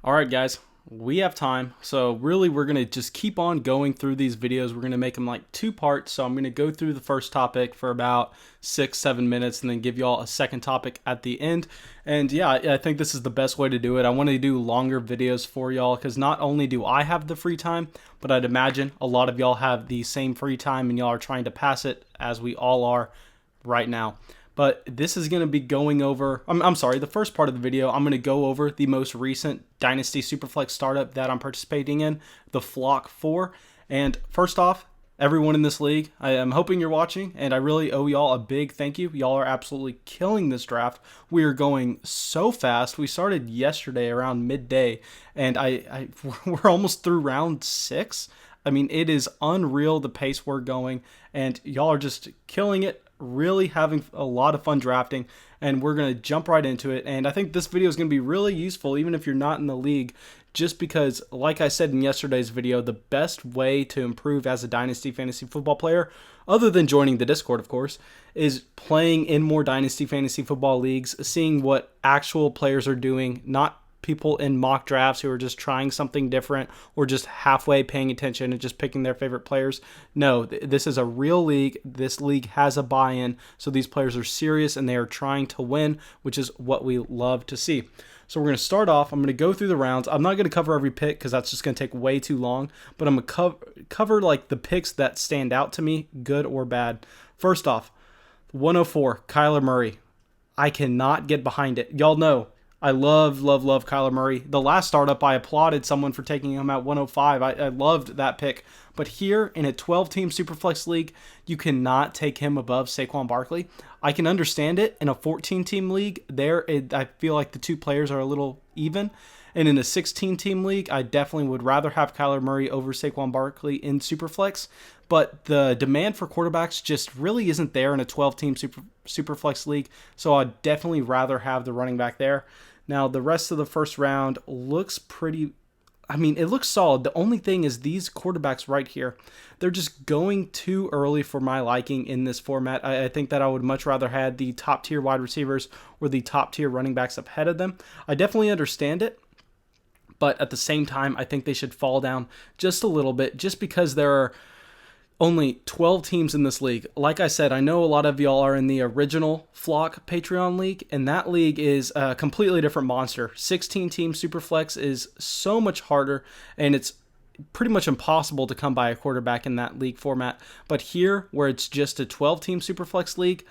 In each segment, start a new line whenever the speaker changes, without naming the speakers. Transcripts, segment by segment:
All right, guys, we have time. So really, we're going to just keep on going through these videos. We're going to make them like two parts. So I'm going to go through the first topic for about 6-7 minutes and then give y'all a second topic at the end. And yeah, I think this is the best way to do it. I want to do longer videos for y'all because not only do I have the free time, but I'd imagine a lot of y'all have the same free time and y'all are trying to pass it as we all are right now. But this is going to be going over, I'm sorry, the first part of the video, I'm going to go over the most recent Dynasty Superflex startup that I'm participating in, the Flock 4. And first off, everyone in this league, I am hoping you're watching, and I really owe y'all a big thank you. Y'all are absolutely killing this draft. We are going so fast. We started yesterday around midday, and we're almost through round 6. I mean, it is unreal the pace we're going, and y'all are just killing it, really having a lot of fun drafting, and we're going to jump right into it. And I think this video is going to be really useful even if you're not in the league, just because, like I said in yesterday's video, the best way to improve as a Dynasty fantasy football player, other than joining the Discord, of course, is playing in more Dynasty fantasy football leagues, seeing what actual players are doing, not people in mock drafts who are just trying something different or just halfway paying attention and just picking their favorite players. No, this is a real league. This league has a buy-in, so these players are serious and they are trying to win, which is what we love to see. So we're going to start off. I'm going to go through the rounds. I'm not going to cover every pick because that's just going to take way too long, but I'm going to cover like the picks that stand out to me, good or bad. First off, 104, Kyler Murray. I cannot get behind it. Y'all know I love Kyler Murray. The last startup, I applauded someone for taking him at 105. I loved that pick. But here in a 12-team Superflex league, you cannot take him above Saquon Barkley. I can understand it. In a 14-team league, I feel like the two players are a little even. And in a 16-team league, I definitely would rather have Kyler Murray over Saquon Barkley in Superflex. But the demand for quarterbacks just really isn't there in a 12-team Superflex league. So I'd definitely rather have the running back there. Now, the rest of the first round looks pretty, it looks solid. The only thing is these quarterbacks right here, they're just going too early for my liking in this format. I think that I would much rather have the top tier wide receivers or the top tier running backs ahead of them. I definitely understand it, but at the same time, I think they should fall down just a little bit just because there are only 12 teams in this league. Like I said, I know a lot of y'all are in the original Flock Patreon league, and that league is a completely different monster. 16-team Superflex is so much harder, and it's pretty much impossible to come by a quarterback in that league format. But here, where it's just a 12-team Superflex league,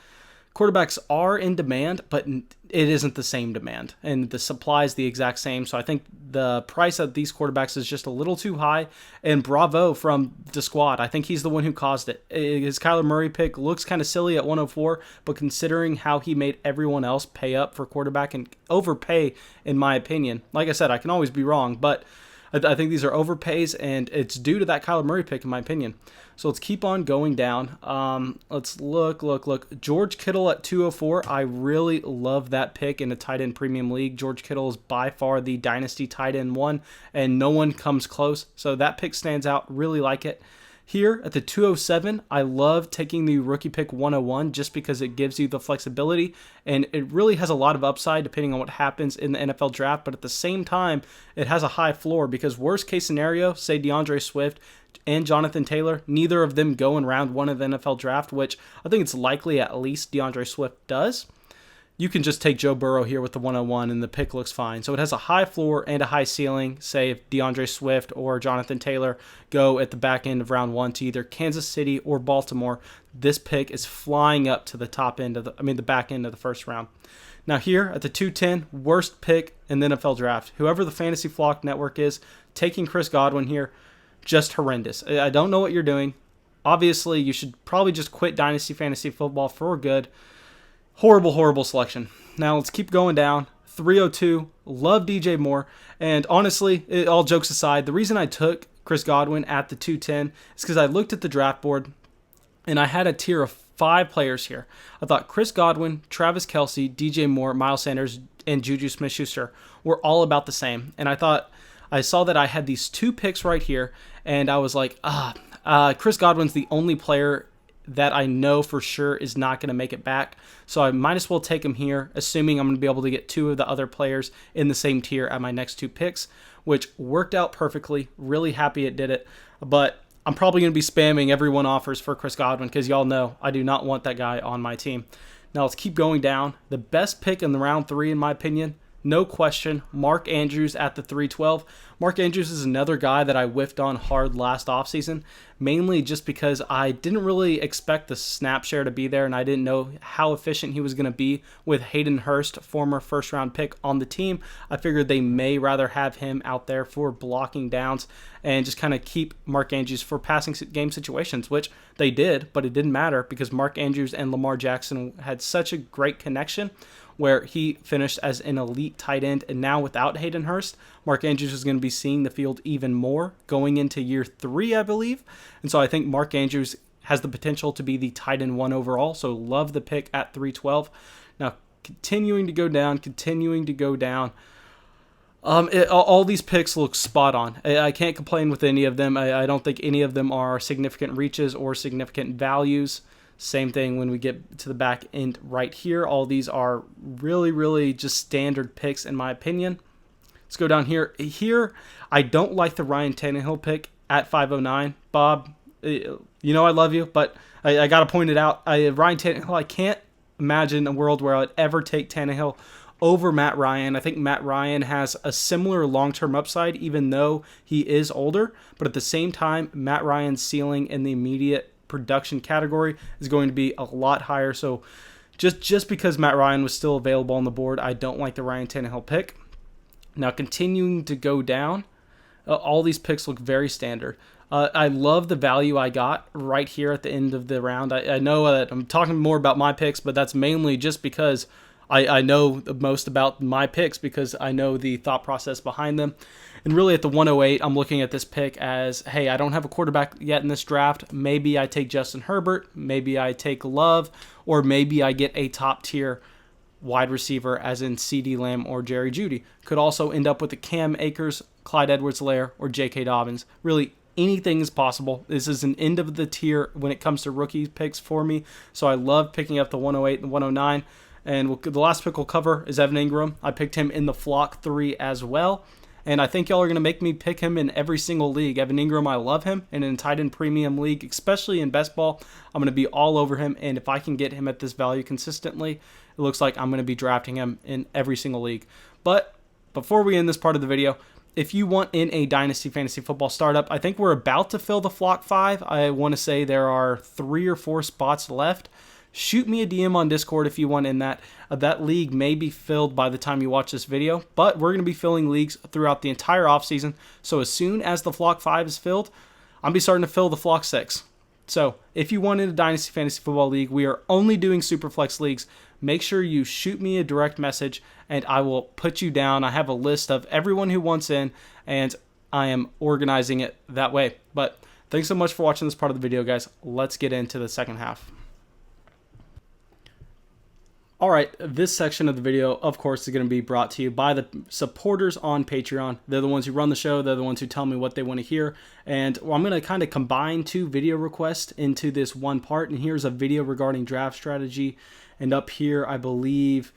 quarterbacks are in demand, but it isn't the same demand, and the supply is the exact same. So I think the price of these quarterbacks is just a little too high, and bravo from the squad. I think he's the one who caused it. His Kyler Murray pick looks kind of silly at 104, but considering how he made everyone else pay up for quarterback and overpay, in my opinion, like I said, I can always be wrong, but I think these are overpays, and it's due to that Kyler Murray pick, in my opinion. So let's keep on going down. Let's look. George Kittle at 204. I really love that pick in a tight end premium league. George Kittle is by far the dynasty tight end one, and no one comes close. So that pick stands out. Really like it. Here at the 207, I love taking the rookie pick 101 just because it gives you the flexibility, and it really has a lot of upside depending on what happens in the NFL draft, but at the same time, it has a high floor because worst case scenario, say DeAndre Swift and Jonathan Taylor, neither of them go in round 1 of the NFL draft, which I think it's likely at least DeAndre Swift does. You can just take Joe Burrow here with the 101 and the pick looks fine. So it has a high floor and a high ceiling. Say if DeAndre Swift or Jonathan Taylor go at the back end of round 1 to either Kansas City or Baltimore, this pick is flying up to the top end of the back end of the first round. Now here at the 210, worst pick in the NFL draft. Whoever the Fantasy Flock Network is, taking Chris Godwin here, just horrendous. I don't know what you're doing. Obviously, you should probably just quit Dynasty Fantasy Football for good. Horrible selection. Now let's keep going down. 302, love DJ Moore. And honestly, all jokes aside, the reason I took Chris Godwin at the 210 is because I looked at the draft board and I had a tier of 5 players here. I thought Chris Godwin, Travis Kelce, DJ Moore, Miles Sanders, and Juju Smith-Schuster were all about the same. And I saw that I had these 2 picks right here, and I was like, Chris Godwin's the only player that I know for sure is not going to make it back. So I might as well take him here, assuming I'm going to be able to get 2 of the other players in the same tier at my next 2 picks, which worked out perfectly. Really happy it did it. But I'm probably going to be spamming everyone offers for Chris Godwin because y'all know I do not want that guy on my team. Now let's keep going down. The best pick in the round 3, in my opinion, no question, Mark Andrews at the 312. Mark Andrews is another guy that I whiffed on hard last offseason, mainly just because I didn't really expect the snap share to be there, and I didn't know how efficient he was going to be with Hayden Hurst, former first-round pick, on the team. I figured they may rather have him out there for blocking downs and just kind of keep Mark Andrews for passing game situations, which they did, but it didn't matter because Mark Andrews and Lamar Jackson had such a great connection where he finished as an elite tight end. And now without Hayden Hurst, Mark Andrews is going to be seeing the field even more going into year 3, I believe. And so I think Mark Andrews has the potential to be the tight end 1 overall. So love the pick at 312. Now, continuing to go down. All these picks look spot on. I can't complain with any of them. I don't think any of them are significant reaches or significant values. Same thing when we get to the back end right here. All these are really, really just standard picks in my opinion. Let's go down here. Here, I don't like the Ryan Tannehill pick at 509. Bob, you know I love you, but I got to point it out. Ryan Tannehill, I can't imagine a world where I would ever take Tannehill over Matt Ryan. I think Matt Ryan has a similar long-term upside, even though he is older. But at the same time, Matt Ryan's ceiling in the immediate production category is going to be a lot higher. So just because Matt Ryan was still available on the board, I don't like the Ryan Tannehill pick. Now continuing to go down, all these picks look very standard. I love the value I got right here at the end of the round. I know that I'm talking more about my picks, but that's mainly just because I know the most about my picks because I know the thought process behind them. And really at the 108, I'm looking at this pick as, hey, I don't have a quarterback yet in this draft. Maybe I take Justin Herbert. Maybe I take Love. Or maybe I get a top-tier wide receiver as in CeeDee Lamb or Jerry Jeudy. Could also end up with a Cam Akers, Clyde Edwards-Helaire, or J.K. Dobbins. Really, anything is possible. This is an end of the tier when it comes to rookie picks for me. So I love picking up the 108 and 109. And the last pick we'll cover is Evan Ingram. I picked him in the Flock 3 as well. And I think y'all are going to make me pick him in every single league. Evan Ingram, I love him. And in tight end premium league, especially in best ball, I'm going to be all over him. And if I can get him at this value consistently, it looks like I'm going to be drafting him in every single league. But before we end this part of the video, if you want in a Dynasty Fantasy Football startup, I think we're about to fill the Flock 5. I want to say there are 3 or 4 spots left. Shoot me a DM on Discord if you want in that. That league may be filled by the time you watch this video, but we're going to be filling leagues throughout the entire offseason. So as soon as the Flock 5 is filled, I'll be starting to fill the Flock 6. So if you want in a Dynasty Fantasy Football League, we are only doing Superflex leagues. Make sure you shoot me a direct message, and I will put you down. I have a list of everyone who wants in, and I am organizing it that way. But thanks so much for watching this part of the video, guys. Let's get into the second half. All right, this section of the video, of course, is going to be brought to you by the supporters on Patreon. They're the ones who run the show. They're the ones who tell me what they want to hear. And I'm going to kind of combine 2 video requests into this one part. And here's a video regarding draft strategy. And up here, I believe,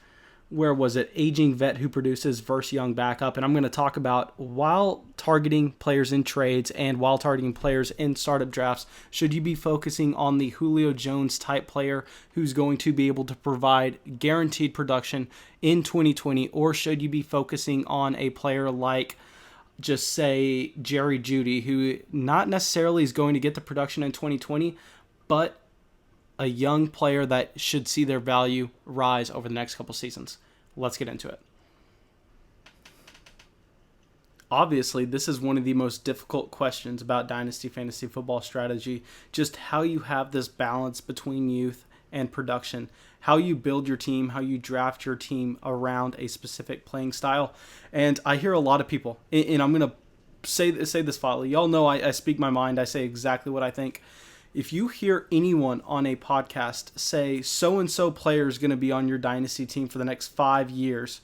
where was it? Aging vet who produces versus young backup. And I'm going to talk about while targeting players in trades and while targeting players in startup drafts, should you be focusing on the Julio Jones type player who's going to be able to provide guaranteed production in 2020, or should you be focusing on a player like, just say, Jerry Jeudy, who not necessarily is going to get the production in 2020, but a young player that should see their value rise over the next couple seasons. Let's get into it. Obviously, this is one of the most difficult questions about Dynasty Fantasy Football strategy, just how you have this balance between youth and production, how you build your team, how you draft your team around a specific playing style. And I hear a lot of people, and I'm going to say this finally. Y'all know I speak my mind. I say exactly what I think. If you hear anyone on a podcast say so-and-so player is going to be on your Dynasty team for the next 5 years,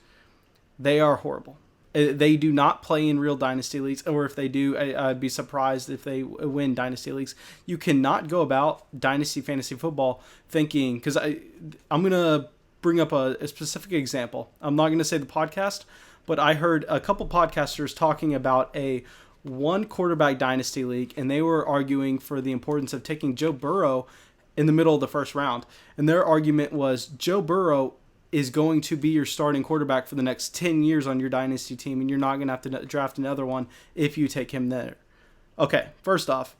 they are horrible. They do not play in real Dynasty leagues, or if they do, I'd be surprised if they win Dynasty leagues. You cannot go about Dynasty fantasy football thinking, because I'm going to bring up a specific example. I'm not going to say the podcast, but I heard a couple podcasters talking about a one quarterback Dynasty league, and they were arguing for the importance of taking Joe Burrow in the middle of the first round. And their argument was Joe Burrow is going to be your starting quarterback for the next 10 years on your Dynasty team, and you're not going to have to draft another one if you take him there. Okay, first off,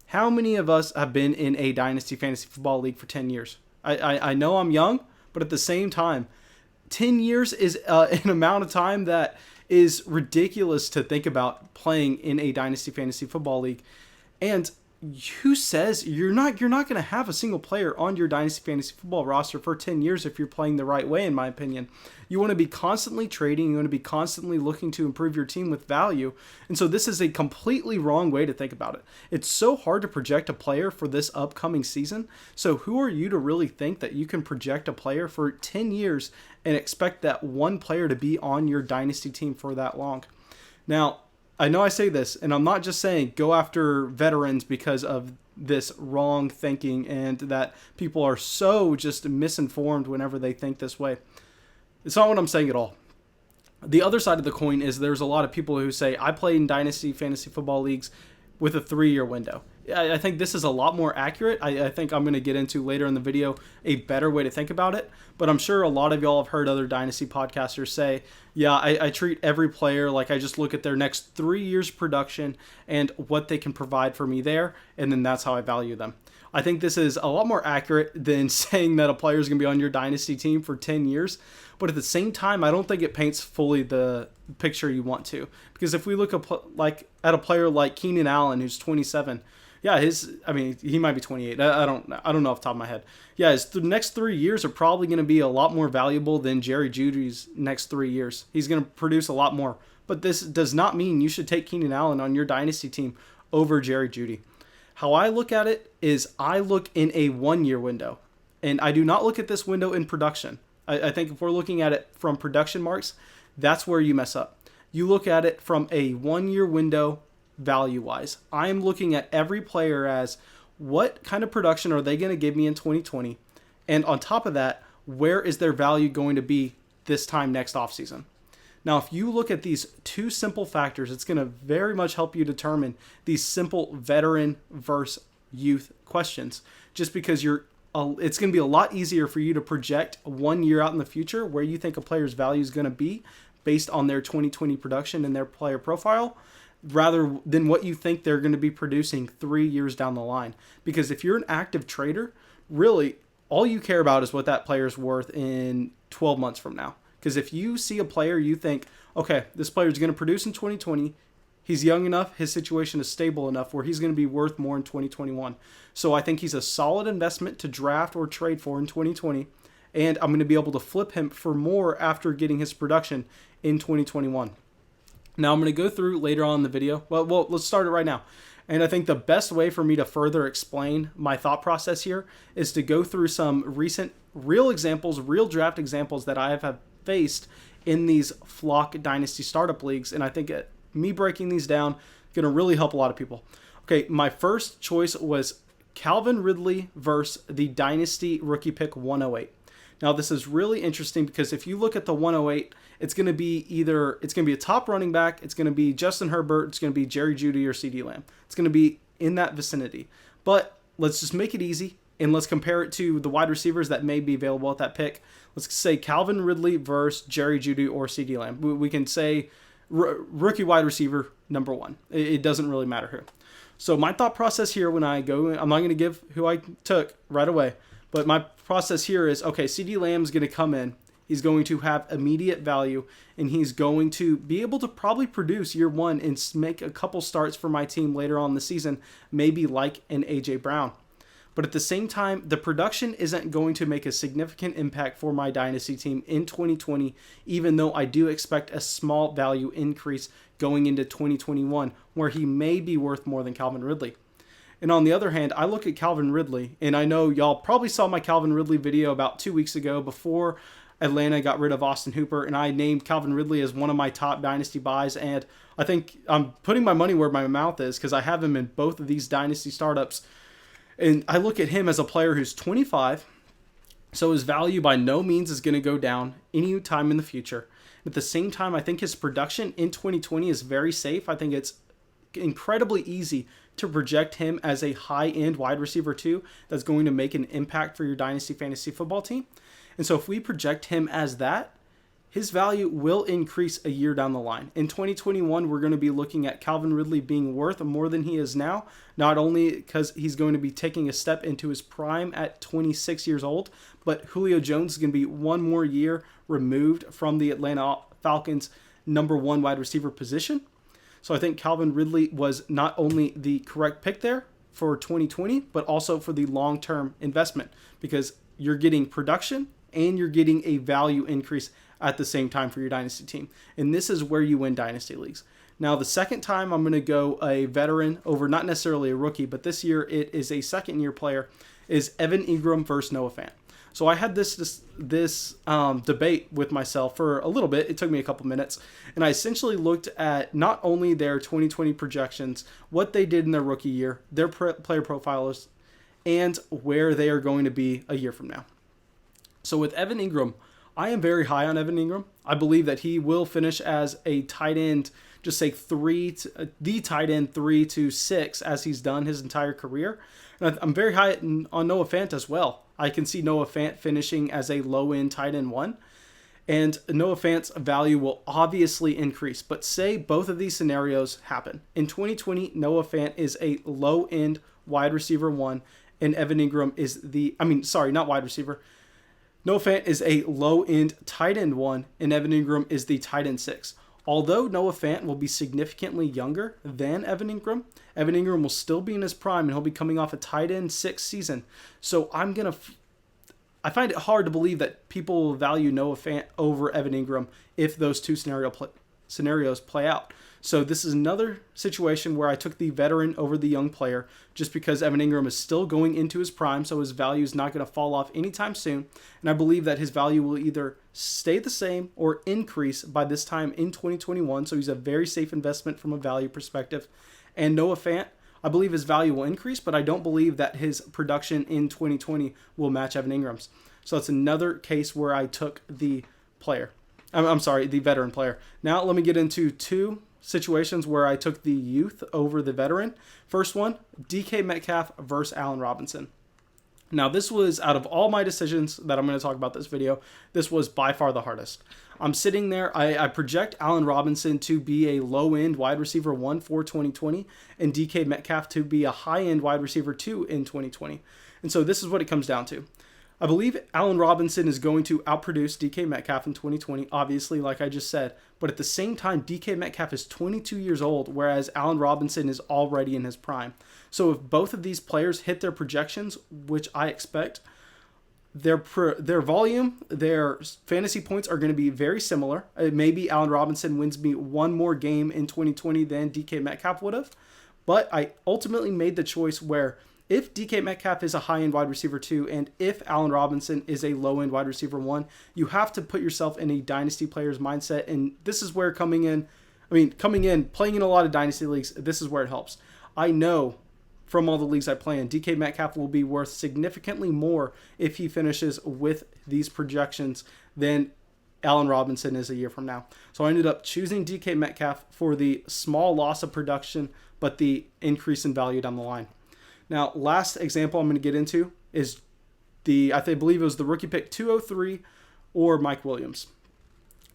how many of us have been in a Dynasty fantasy football league for 10 years? I know I'm young, but at the same time, 10 years is an amount of time that is ridiculous to think about playing in a Dynasty fantasy football league. And who says you're not going to have a single player on your Dynasty fantasy football roster for 10 years if you're playing the right way, in my opinion? You want to be constantly trading. You want to be constantly looking to improve your team with value. And so this is a completely wrong way to think about it. It's so hard to project a player for this upcoming season. So who are you to really think that you can project a player for 10 years and expect that one player to be on your Dynasty team for that long? Now, I know I say this, and I'm not just saying go after veterans because of this wrong thinking and that people are so just misinformed whenever they think this way. It's not what I'm saying at all. The other side of the coin is there's a lot of people who say, I play in Dynasty fantasy football leagues with a 3-year window. I think this is a lot more accurate. I think I'm going to get into later in the video a better way to think about it. But I'm sure a lot of y'all have heard other Dynasty podcasters say, yeah, I treat every player like I just look at their next 3 years production and what they can provide for me there, and then that's how I value them. I think this is a lot more accurate than saying that a player is going to be on your Dynasty team for 10 years. But at the same time, I don't think it paints fully the picture you want to. Because if we look at a player like Keenan Allen, who's 27, yeah, he might be 28. I don't know off the top of my head. Yeah, the next 3 years are probably going to be a lot more valuable than Jerry Jeudy's next 3 years. He's going to produce a lot more. But this does not mean you should take Keenan Allen on your Dynasty team over Jerry Jeudy. How I look at it is I look in a 1-year window, and I do not look at this window in production. I think if we're looking at it from production marks, that's where you mess up. You look at it from a 1-year window value-wise. I'm looking at every player as what kind of production are they going to give me in 2020? And on top of that, where is their value going to be this time next offseason? Now, if you look at these two simple factors, it's going to very much help you determine these simple veteran versus youth questions. Just because it's going to be a lot easier for you to project 1 year out in the future where you think a player's value is going to be based on their 2020 production and their player profile, rather than what you think they're going to be producing 3 years down the line. Because if you're an active trader, really all you care about is what that player's worth in 12 months from now. Because if you see a player, you think, okay, this player is going to produce in 2020. He's young enough. His situation is stable enough where he's going to be worth more in 2021. So I think he's a solid investment to draft or trade for in 2020. And I'm going to be able to flip him for more after getting his production in 2021. Now I'm going to go through later on in the video. Well, let's start it right now. And I think the best way for me to further explain my thought process here is to go through some recent real examples, real draft examples that I have faced in these Flock Dynasty startup leagues. And I think me breaking these down is going to really help a lot of people. Okay, my first choice was Calvin Ridley versus the Dynasty rookie pick 108. Now, this is really interesting because if you look at the 108, it's going to be a top running back, it's going to be Justin Herbert, it's going to be Jerry Jeudy or CeeDee Lamb. It's going to be in that vicinity. But let's just make it easy and let's compare it to the wide receivers that may be available at that pick. Let's say Calvin Ridley versus Jerry Jeudy or CeeDee Lamb. We can say rookie wide receiver number 1. It doesn't really matter who. So my thought process here when I go, I'm not going to give who I took right away, but my process here is, okay, CeeDee Lamb's going to come in. He's going to have immediate value, and he's going to be able to probably produce year 1 and make a couple starts for my team later on in the season, maybe like an A.J. Brown. But at the same time, the production isn't going to make a significant impact for my Dynasty team in 2020, even though I do expect a small value increase going into 2021, where he may be worth more than Calvin Ridley. And on the other hand, I look at Calvin Ridley, and I know y'all probably saw my Calvin Ridley video about 2 weeks ago before Atlanta got rid of Austin Hooper, and I named Calvin Ridley as one of my top dynasty buys. And I think I'm putting my money where my mouth is because I have him in both of these dynasty startups. And I look at him as a player who's 25, so his value by no means is going to go down any time in the future. At the same time, I think his production in 2020 is very safe. I think it's incredibly easy to project him as a high-end wide receiver 2 that's going to make an impact for your dynasty fantasy football team. And so if we project him as that, his value will increase a year down the line. In 2021, we're going to be looking at Calvin Ridley being worth more than he is now, not only because he's going to be taking a step into his prime at 26 years old, but Julio Jones is going to be one more year removed from the Atlanta Falcons' #1 wide receiver position. So I think Calvin Ridley was not only the correct pick there for 2020, but also for the long-term investment because you're getting production and you're getting a value increase at the same time for your dynasty team. And this is where you win dynasty leagues. Now, the second time I'm going to go a veteran over not necessarily a rookie, but this year it is a second-year player, is Evan Ingram versus Noah Fant. So I had this debate with myself for a little bit. It took me a couple minutes. And I essentially looked at not only their 2020 projections, what they did in their rookie year, their player profiles, and where they are going to be a year from now. So with Evan Ingram, I am very high on Evan Ingram. I believe that he will finish as a tight end, just say the tight end 3 to 6 as he's done his entire career. And I'm very high on Noah Fant as well. I can see Noah Fant finishing as a low-end tight end 1. And Noah Fant's value will obviously increase. But say both of these scenarios happen. In 2020, Noah Fant is a low-end wide receiver 1. And Evan Ingram is not wide receiver. Noah Fant is a low-end tight end 1. And Evan Ingram is the tight end 6. Although Noah Fant will be significantly younger than Evan Ingram will still be in his prime and he'll be coming off a tight end 6 season. So I find it hard to believe that people will value Noah Fant over Evan Ingram if those two scenarios play out. So this is another situation where I took the veteran over the young player just because Evan Ingram is still going into his prime, so his value is not going to fall off anytime soon. And I believe that his value will either stay the same or increase by this time in 2021. So he's a very safe investment from a value perspective. And Noah Fant, I believe his value will increase, but I don't believe that his production in 2020 will match Evan Ingram's. So it's another case where I took the veteran player. Now let me get into two situations where I took the youth over the veteran. First one, DK Metcalf versus Allen Robinson. Now this was, out of all my decisions that I'm going to talk about this video, this was by far the hardest. I'm sitting there, I project Allen Robinson to be a low-end wide receiver 1 for 2020 and DK Metcalf to be a high-end wide receiver 2 in 2020. And so this is what it comes down to. I believe Allen Robinson is going to outproduce DK Metcalf in 2020, obviously, like I just said. But at the same time, DK Metcalf is 22 years old, whereas Allen Robinson is already in his prime. So if both of these players hit their projections, which I expect, their volume, their fantasy points are going to be very similar. Maybe Allen Robinson wins me one more game in 2020 than DK Metcalf would have. But I ultimately made the choice where if DK Metcalf is a high-end wide receiver 2 and if Allen Robinson is a low-end wide receiver 1, you have to put yourself in a dynasty player's mindset. And this is where playing in a lot of dynasty leagues, this is where it helps. I know from all the leagues I play in, DK Metcalf will be worth significantly more if he finishes with these projections than Allen Robinson is a year from now. So I ended up choosing DK Metcalf for the small loss of production, but the increase in value down the line. Now, last example I'm going to get into is I believe it was the rookie pick 203 or Mike Williams.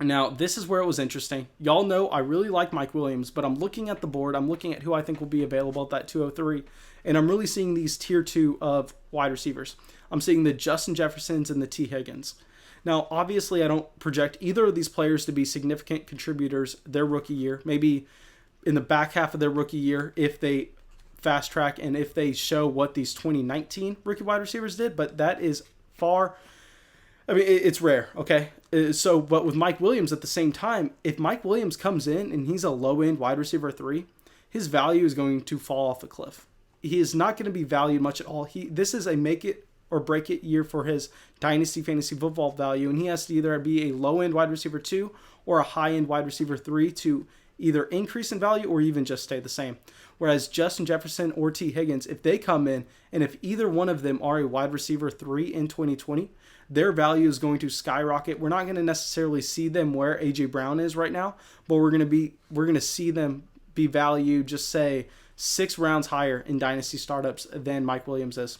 Now, this is where it was interesting. Y'all know I really like Mike Williams, but I'm looking at the board. I'm looking at who I think will be available at that 203, and I'm really seeing these tier 2 of wide receivers. I'm seeing the Justin Jeffersons and the T. Higgins. Now, obviously, I don't project either of these players to be significant contributors their rookie year. Maybe in the back half of their rookie year if they fast track and if they show what these 2019 rookie wide receivers did, but that is it's rare, okay? But with Mike Williams at the same time, if Mike Williams comes in and he's a low-end wide receiver 3, his value is going to fall off the cliff. He is not going to be valued much at all. This is a make it or break it year for his Dynasty fantasy football value, and he has to either be a low-end wide receiver 2 or a high-end wide receiver 3 to either increase in value or even just stay the same. Whereas Justin Jefferson or T. Higgins, if they come in, and if either one of them are a wide receiver 3 in 2020, their value is going to skyrocket. We're not going to necessarily see them where A.J. Brown is right now, but we're going to see them be valued, just say, 6 rounds higher in Dynasty startups than Mike Williams is.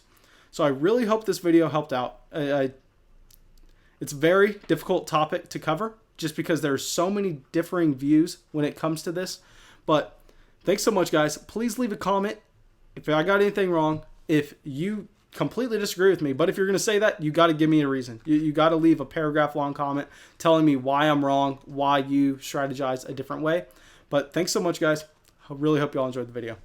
So I really hope this video helped out. It's a very difficult topic to cover just because there's so many differing views when it comes to this. But thanks so much, guys. Please leave a comment if I got anything wrong, if you completely disagree with me. But if you're going to say that, you got to give me a reason. You got to leave a paragraph-long comment telling me why I'm wrong, why you strategize a different way. But thanks so much, guys. I really hope you all enjoyed the video.